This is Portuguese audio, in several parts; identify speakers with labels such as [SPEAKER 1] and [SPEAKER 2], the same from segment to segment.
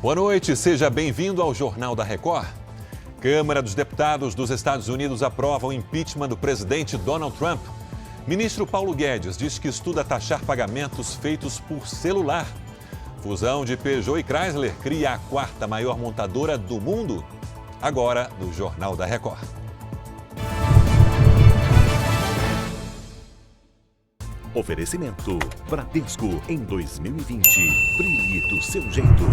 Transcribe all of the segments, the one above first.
[SPEAKER 1] Boa noite, seja bem-vindo ao Jornal da Record. Câmara dos Deputados dos Estados Unidos aprova o impeachment do presidente Donald Trump. Ministro Paulo Guedes diz que estuda taxar pagamentos feitos por celular. Fusão de Peugeot e Chrysler cria a quarta maior montadora do mundo. Agora, no Jornal da Record.
[SPEAKER 2] Oferecimento Bradesco em 2020. Brilhe do seu jeito.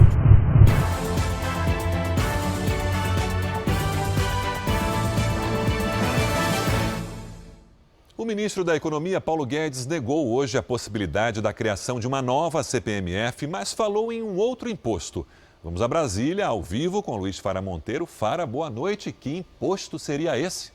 [SPEAKER 1] O ministro da Economia, Paulo Guedes, negou hoje a possibilidade da criação de uma nova CPMF, mas falou em um outro imposto. Vamos a Brasília, ao vivo, com Luiz Fara Monteiro. Fara, boa noite. Que imposto seria esse?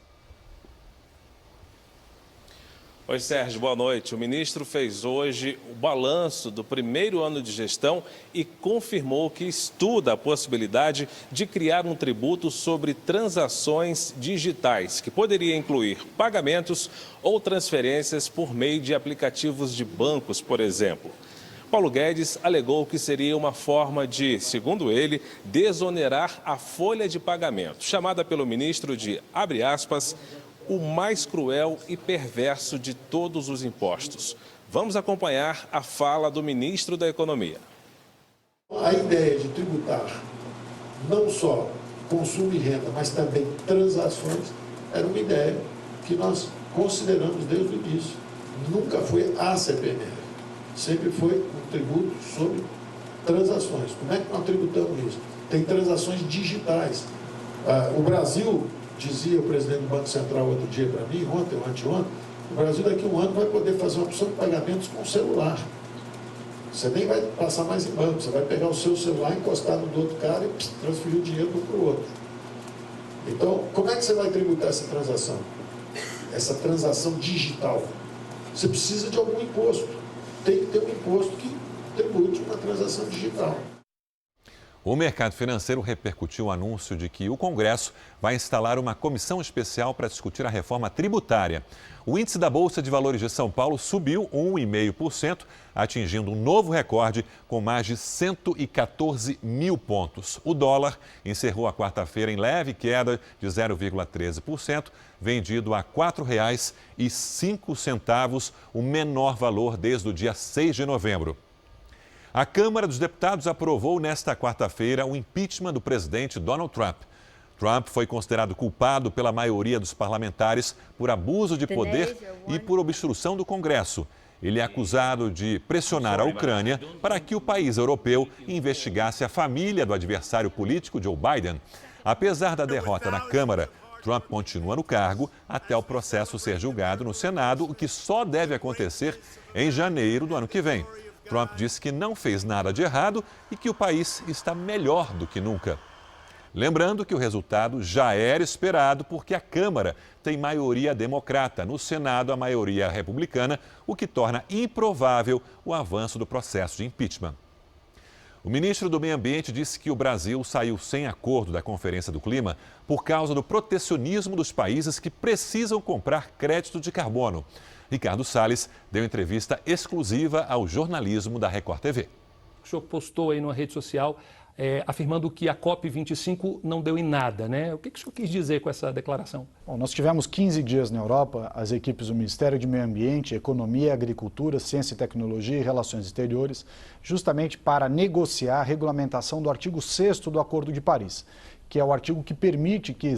[SPEAKER 3] Oi, Sérgio, boa noite. O ministro fez hoje o balanço do primeiro ano de gestão e confirmou que estuda a possibilidade de criar um tributo sobre transações digitais, que poderia incluir pagamentos ou transferências por meio de aplicativos de bancos, por exemplo. Paulo Guedes alegou que seria uma forma de, segundo ele, desonerar a folha de pagamento, chamada pelo ministro de, abre aspas, o mais cruel e perverso de todos os impostos. Vamos acompanhar a fala do ministro da Economia.
[SPEAKER 4] A ideia de tributar não só consumo e renda, mas também transações, era uma ideia que nós consideramos desde o início. Nunca foi a CPMF, sempre foi um tributo sobre transações. Como é que nós tributamos isso? Tem transações digitais. O Brasil, dizia o presidente do Banco Central outro dia para mim, ontem ou anteontem, o Brasil daqui a um ano vai poder fazer uma opção de pagamentos com celular. Você nem vai passar mais em banco, você vai pegar o seu celular, encostar no do outro cara e transferir o dinheiro de um para o outro. Então, como é que você vai tributar essa transação? Essa transação digital? Você precisa de algum imposto. Tem que ter um imposto que tribute uma transação digital.
[SPEAKER 1] O mercado financeiro repercutiu o anúncio de que o Congresso vai instalar uma comissão especial para discutir a reforma tributária. O índice da Bolsa de Valores de São Paulo subiu 1,5%, atingindo um novo recorde com mais de 114 mil pontos. O dólar encerrou a quarta-feira em leve queda de 0,13%, vendido a R$ 4,05, o menor valor desde o dia 6 de novembro. A Câmara dos Deputados aprovou nesta quarta-feira o impeachment do presidente Donald Trump. Trump foi considerado culpado pela maioria dos parlamentares por abuso de poder e por obstrução do Congresso. Ele é acusado de pressionar a Ucrânia para que o país europeu investigasse a família do adversário político Joe Biden. Apesar da derrota na Câmara, Trump continua no cargo até o processo ser julgado no Senado, o que só deve acontecer em janeiro do ano que vem. Trump disse que não fez nada de errado e que o país está melhor do que nunca. Lembrando que o resultado já era esperado porque a Câmara tem maioria democrata, no Senado a maioria republicana, o que torna improvável o avanço do processo de impeachment. O ministro do Meio Ambiente disse que o Brasil saiu sem acordo da Conferência do Clima por causa do protecionismo dos países que precisam comprar crédito de carbono. Ricardo Salles deu entrevista exclusiva ao jornalismo da Record TV.
[SPEAKER 5] O senhor postou aí numa rede social afirmando que a COP25 não deu em nada, né? O que o senhor quis dizer com essa declaração?
[SPEAKER 6] Bom, nós tivemos 15 dias na Europa, as equipes do Ministério do Meio Ambiente, Economia, Agricultura, Ciência e Tecnologia e Relações Exteriores, justamente para negociar a regulamentação do artigo 6º do Acordo de Paris, que é o artigo que permite que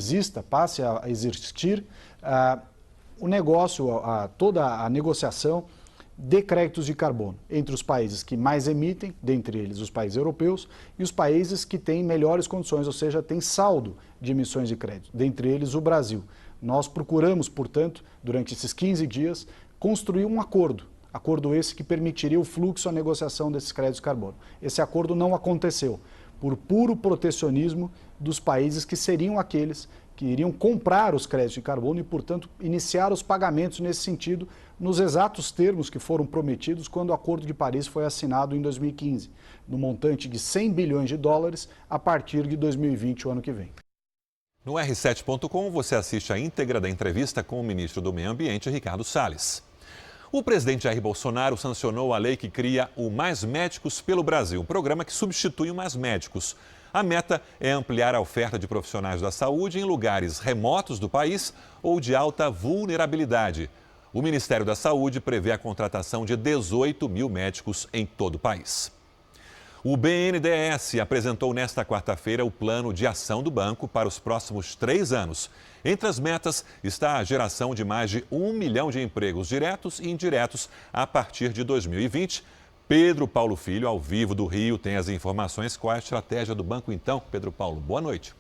[SPEAKER 6] passe a existir o negócio, toda a negociação de créditos de carbono entre os países que mais emitem, dentre eles os países europeus, e os países que têm melhores condições, ou seja, têm saldo de emissões de crédito, dentre eles o Brasil. Nós procuramos, portanto, durante esses 15 dias, construir um acordo esse que permitiria o fluxo, a negociação desses créditos de carbono. Esse acordo não aconteceu, por puro protecionismo dos países que seriam aqueles que iriam comprar os créditos de carbono e, portanto, iniciar os pagamentos nesse sentido, nos exatos termos que foram prometidos quando o Acordo de Paris foi assinado em 2015, no montante de 100 bilhões de dólares a partir de 2020, o ano que vem.
[SPEAKER 1] No R7.com você assiste a íntegra da entrevista com o ministro do Meio Ambiente, Ricardo Salles. O presidente Jair Bolsonaro sancionou a lei que cria o Mais Médicos pelo Brasil, um programa que substitui o Mais Médicos. A meta é ampliar a oferta de profissionais da saúde em lugares remotos do país ou de alta vulnerabilidade. O Ministério da Saúde prevê a contratação de 18 mil médicos em todo o país. O BNDES apresentou nesta quarta-feira o plano de ação do banco para os próximos 3 anos. Entre as metas está a geração de mais de 1 milhão de empregos diretos e indiretos a partir de 2020. Pedro Paulo Filho, ao vivo do Rio, tem as informações. Qual é a estratégia do banco então? Pedro Paulo, boa noite.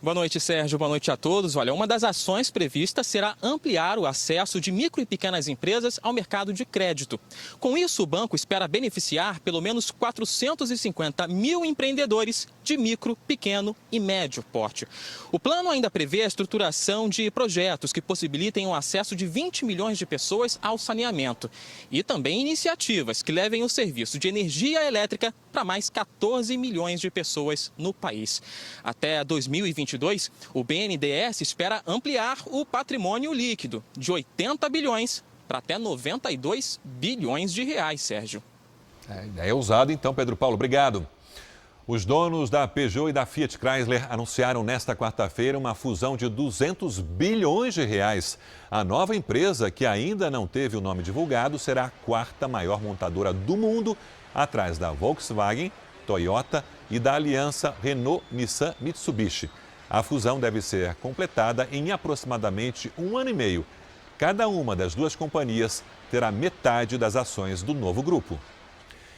[SPEAKER 7] Boa noite, Sérgio. Boa noite a todos. Olha, uma das ações previstas será ampliar o acesso de micro e pequenas empresas ao mercado de crédito. Com isso, o banco espera beneficiar pelo menos 450 mil empreendedores de micro, pequeno e médio porte. O plano ainda prevê a estruturação de projetos que possibilitem o acesso de 20 milhões de pessoas ao saneamento e também iniciativas que levem o serviço de energia elétrica para mais 14 milhões de pessoas no país. Até 2022, o BNDES espera ampliar o patrimônio líquido de 80 bilhões para até 92 bilhões de reais, Sérgio.
[SPEAKER 1] É ousado então, Pedro Paulo. Obrigado. Os donos da Peugeot e da Fiat Chrysler anunciaram nesta quarta-feira uma fusão de 200 bilhões de reais. A nova empresa, que ainda não teve o nome divulgado, será a quarta maior montadora do mundo, atrás da Volkswagen, Toyota e da aliança Renault-Nissan-Mitsubishi. A fusão deve ser completada em aproximadamente 1 ano e meio. Cada uma das duas companhias terá metade das ações do novo grupo.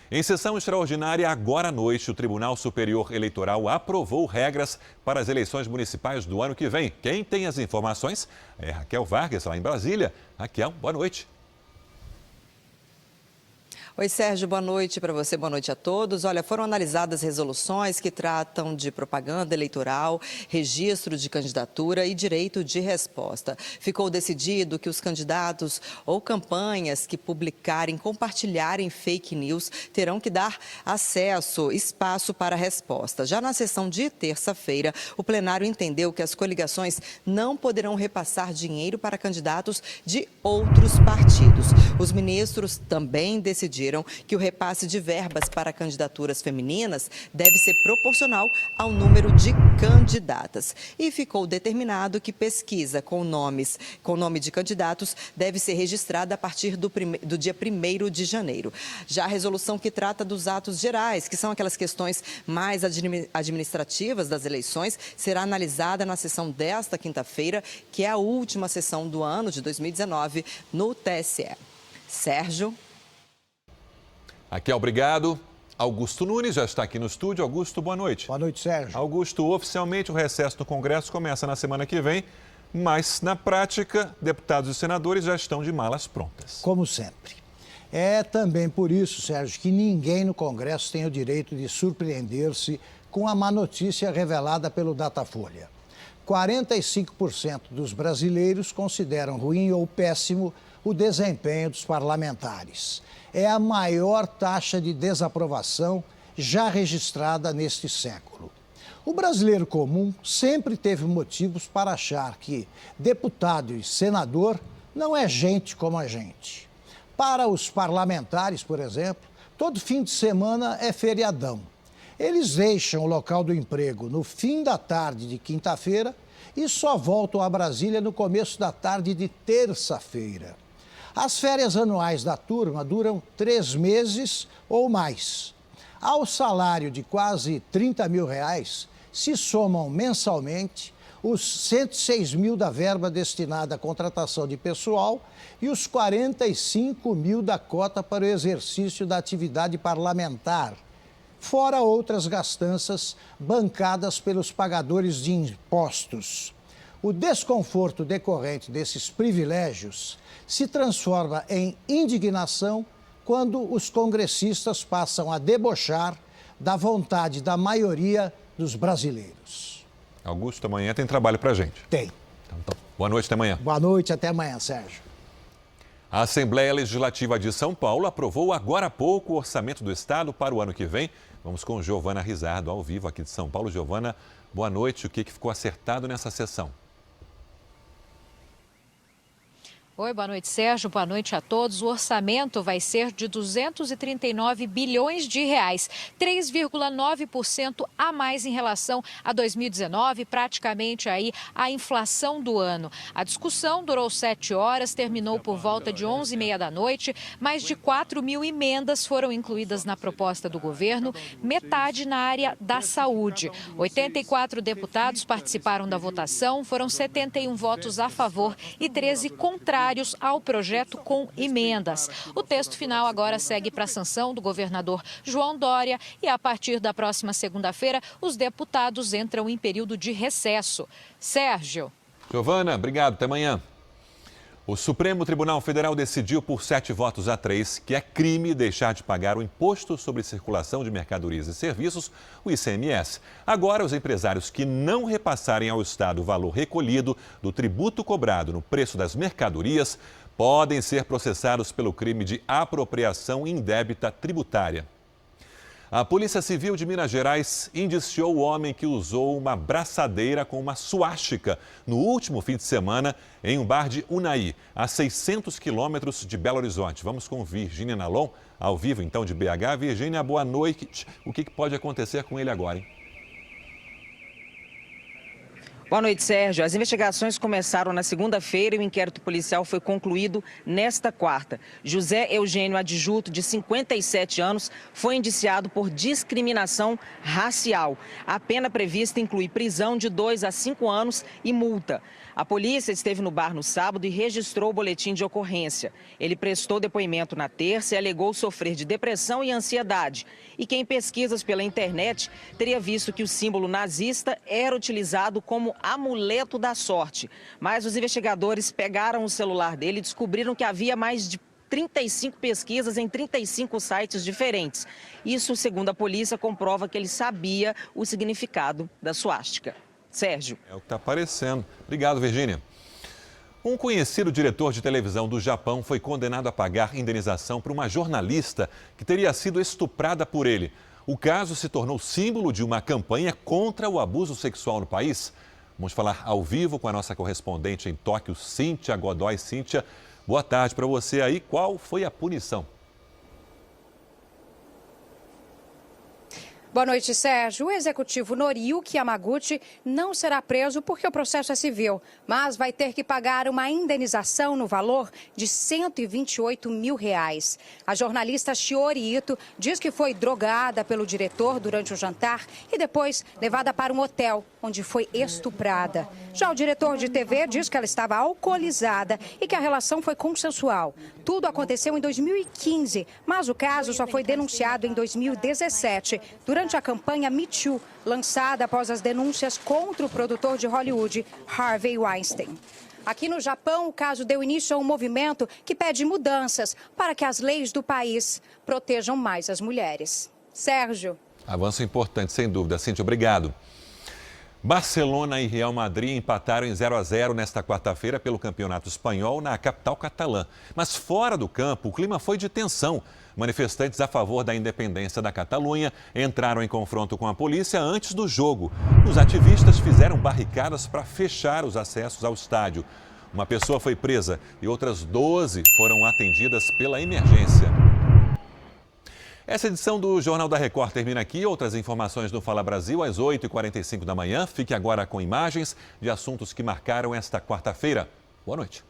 [SPEAKER 1] Em sessão extraordinária, agora à noite, o Tribunal Superior Eleitoral aprovou regras para as eleições municipais do ano que vem. Quem tem as informações é Raquel Vargas, lá em Brasília. Raquel, boa noite.
[SPEAKER 8] Oi, Sérgio, boa noite para você, boa noite a todos. Olha, foram analisadas resoluções que tratam de propaganda eleitoral, registro de candidatura e direito de resposta. Ficou decidido que os candidatos ou campanhas que publicarem, compartilharem fake news terão que dar espaço para resposta. Já na sessão de terça-feira, o plenário entendeu que as coligações não poderão repassar dinheiro para candidatos de outros partidos. Os ministros também decidiram que o repasse de verbas para candidaturas femininas deve ser proporcional ao número de candidatas. E ficou determinado que pesquisa com nome de candidatos deve ser registrada a partir do dia 1º de janeiro. Já a resolução que trata dos atos gerais, que são aquelas questões mais administrativas das eleições, será analisada na sessão desta quinta-feira, que é a última sessão do ano de 2019 no TSE. Sérgio.
[SPEAKER 1] Raquel, obrigado. Augusto Nunes já está aqui no estúdio. Augusto, boa noite.
[SPEAKER 9] Boa noite, Sérgio.
[SPEAKER 1] Augusto, oficialmente o recesso no Congresso começa na semana que vem, mas na prática, deputados e senadores já estão de malas prontas.
[SPEAKER 9] Como sempre. É também por isso, Sérgio, que ninguém no Congresso tem o direito de surpreender-se com a má notícia revelada pelo Datafolha. 45% dos brasileiros consideram ruim ou péssimo o desempenho dos parlamentares. É a maior taxa de desaprovação já registrada neste século. O brasileiro comum sempre teve motivos para achar que deputado e senador não é gente como a gente. Para os parlamentares, por exemplo, todo fim de semana é feriadão. Eles deixam o local do emprego no fim da tarde de quinta-feira e só voltam a Brasília no começo da tarde de terça-feira. As férias anuais da turma duram 3 meses ou mais. Ao salário de quase R$30 mil se somam mensalmente os 106 mil da verba destinada à contratação de pessoal e os 45 mil da cota para o exercício da atividade parlamentar, fora outras gastanças bancadas pelos pagadores de impostos. O desconforto decorrente desses privilégios se transforma em indignação quando os congressistas passam a debochar da vontade da maioria dos brasileiros.
[SPEAKER 1] Augusto, amanhã tem trabalho para a gente.
[SPEAKER 9] Tem.
[SPEAKER 1] Então, boa noite, até amanhã.
[SPEAKER 9] Boa noite, até amanhã, Sérgio.
[SPEAKER 1] A Assembleia Legislativa de São Paulo aprovou agora há pouco o orçamento do Estado para o ano que vem. Vamos com Giovana Rizardo, ao vivo aqui de São Paulo. Giovana, boa noite. O que ficou acertado nessa sessão?
[SPEAKER 10] Oi, boa noite, Sérgio. Boa noite a todos. O orçamento vai ser de 239 bilhões de reais, 3,9% a mais em relação a 2019, praticamente aí a inflação do ano. A discussão durou 7 horas, terminou por volta de 11h30 da noite. Mais de 4 mil emendas foram incluídas na proposta do governo, metade na área da saúde. 84 deputados participaram da votação, foram 71 votos a favor e 13 contrários ao projeto com emendas. O texto final agora segue para a sanção do governador João Dória e a partir da próxima segunda-feira os deputados entram em período de recesso. Sérgio.
[SPEAKER 1] Giovana, obrigado. Até amanhã. O Supremo Tribunal Federal decidiu por 7 votos a 3 que é crime deixar de pagar o Imposto sobre Circulação de Mercadorias e Serviços, o ICMS. Agora, os empresários que não repassarem ao Estado o valor recolhido do tributo cobrado no preço das mercadorias podem ser processados pelo crime de apropriação indébita tributária. A Polícia Civil de Minas Gerais indiciou o homem que usou uma braçadeira com uma suástica no último fim de semana em um bar de Unai, a 600 quilômetros de Belo Horizonte. Vamos com Virgínia Nalon, ao vivo então de BH. Virgínia, boa noite. O que pode acontecer com ele agora, hein?
[SPEAKER 11] Boa noite, Sérgio. As investigações começaram na segunda-feira e o inquérito policial foi concluído nesta quarta. José Eugênio Adjuto, de 57 anos, foi indiciado por discriminação racial. A pena prevista inclui prisão de 2 a 5 anos e multa. A polícia esteve no bar no sábado e registrou o boletim de ocorrência. Ele prestou depoimento na terça e alegou sofrer de depressão e ansiedade. E que em pesquisas pela internet teria visto que o símbolo nazista era utilizado como amuleto da sorte. Mas os investigadores pegaram o celular dele e descobriram que havia mais de 35 pesquisas em 35 sites diferentes. Isso, segundo a polícia, comprova que ele sabia o significado da suástica. Sérgio.
[SPEAKER 1] É o que está aparecendo. Obrigado, Virgínia. Um conhecido diretor de televisão do Japão foi condenado a pagar indenização para uma jornalista que teria sido estuprada por ele. O caso se tornou símbolo de uma campanha contra o abuso sexual no país. Vamos falar ao vivo com a nossa correspondente em Tóquio, Cíntia Godoy. Cíntia, boa tarde para você aí. Qual foi a punição?
[SPEAKER 12] Boa noite, Sérgio. O executivo Noriyuki Yamaguchi não será preso porque o processo é civil, mas vai ter que pagar uma indenização no valor de R$128 mil. A jornalista Shiori Ito diz que foi drogada pelo diretor durante o jantar e depois levada para um hotel, onde foi estuprada. Já o diretor de TV diz que ela estava alcoolizada e que a relação foi consensual. Tudo aconteceu em 2015, mas o caso só foi denunciado em 2017, durante a campanha Me Too, lançada após as denúncias contra o produtor de Hollywood, Harvey Weinstein. Aqui no Japão, o caso deu início a um movimento que pede mudanças para que as leis do país protejam mais as mulheres. Sérgio.
[SPEAKER 1] Avanço importante, sem dúvida. Cíntia, obrigado. Barcelona e Real Madrid empataram em 0-0 nesta quarta-feira pelo Campeonato Espanhol na capital catalã. Mas fora do campo, o clima foi de tensão. Manifestantes a favor da independência da Catalunha entraram em confronto com a polícia antes do jogo. Os ativistas fizeram barricadas para fechar os acessos ao estádio. Uma pessoa foi presa e outras 12 foram atendidas pela emergência. Essa edição do Jornal da Record termina aqui. Outras informações no Fala Brasil às 8h45 da manhã. Fique agora com imagens de assuntos que marcaram esta quarta-feira. Boa noite.